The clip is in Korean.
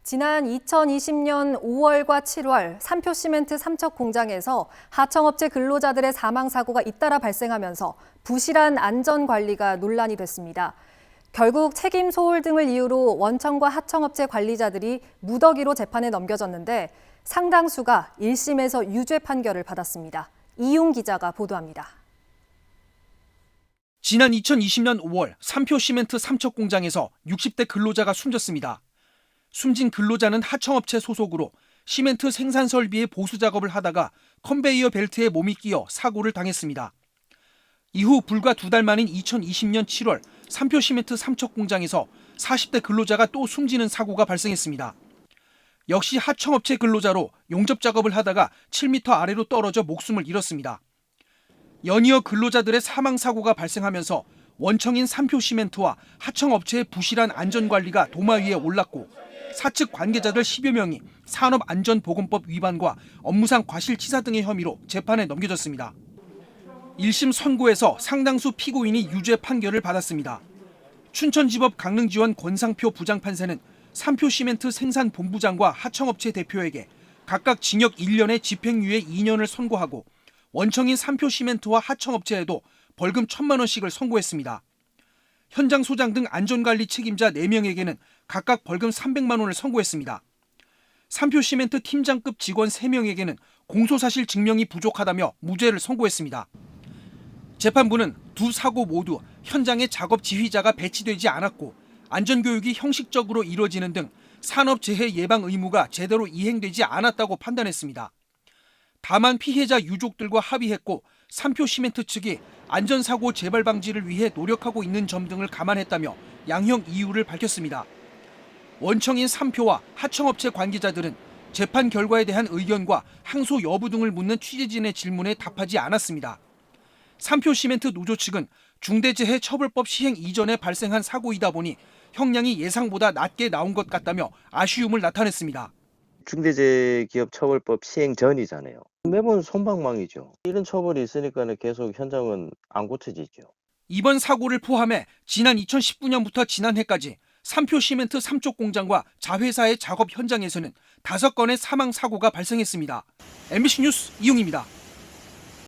지난 2020년 5월과 7월 삼표시멘트 삼척 공장에서 하청업체 근로자들의 사망 사고가 잇따라 발생하면서 부실한 안전관리가 논란이 됐습니다. 결국 책임 소홀 등을 이유로 원청과 하청업체 관리자들이 무더기로 재판에 넘겨졌는데 상당수가 1심에서 유죄 판결을 받았습니다. 이용 기자가 보도합니다. 지난 2020년 5월 삼표시멘트 삼척 공장에서 60대 근로자가 숨졌습니다. 숨진 근로자는 하청업체 소속으로 시멘트 생산 설비의 보수 작업을 하다가 컨베이어 벨트에 몸이 끼어 사고를 당했습니다. 이후 불과 2달 만인 2020년 7월 삼표시멘트 삼척 공장에서 40대 근로자가 또 숨지는 사고가 발생했습니다. 역시 하청업체 근로자로 용접 작업을 하다가 7m 아래로 떨어져 목숨을 잃었습니다. 연이어 근로자들의 사망 사고가 발생하면서 원청인 삼표시멘트와 하청업체의 부실한 안전관리가 도마 위에 올랐고 사측 관계자들 10여 명이 산업안전보건법 위반과 업무상 과실치사 등의 혐의로 재판에 넘겨졌습니다. 1심 선고에서 상당수 피고인이 유죄 판결을 받았습니다. 춘천지법 강릉지원 권상표 부장판사는 삼표시멘트 생산본부장과 하청업체 대표에게 각각 징역 1년에 집행유예 2년을 선고하고 원청인 삼표시멘트와 하청업체에도 벌금 1,000만 원씩을 선고했습니다. 현장 소장 등 안전관리 책임자 4명에게는 각각 벌금 300만 원을 선고했습니다. 삼표시멘트 팀장급 직원 3명에게는 공소사실 증명이 부족하다며 무죄를 선고했습니다. 재판부는 두 사고 모두 현장에 작업 지휘자가 배치되지 않았고 안전교육이 형식적으로 이루어지는 등 산업재해 예방 의무가 제대로 이행되지 않았다고 판단했습니다. 다만 피해자 유족들과 합의했고 삼표시멘트 측이 안전사고 재발 방지를 위해 노력하고 있는 점 등을 감안했다며 양형 이유를 밝혔습니다. 원청인 삼표와 하청업체 관계자들은 재판 결과에 대한 의견과 항소 여부 등을 묻는 취재진의 질문에 답하지 않았습니다. 삼표시멘트 노조 측은 중대재해처벌법 시행 이전에 발생한 사고이다 보니 형량이 예상보다 낮게 나온 것 같다며 아쉬움을 나타냈습니다. 중대재해기업처벌법 시행 전이잖아요. 매번 솜방망이죠. 이런 처벌이 있으니까 계속 현장은 안 고쳐지죠. 이번 사고를 포함해 지난 2019년부터 지난해까지 삼표시멘트 삼척 공장과 자회사의 작업 현장에서는 5건의 사망 사고가 발생했습니다. MBC 뉴스 이용입니다.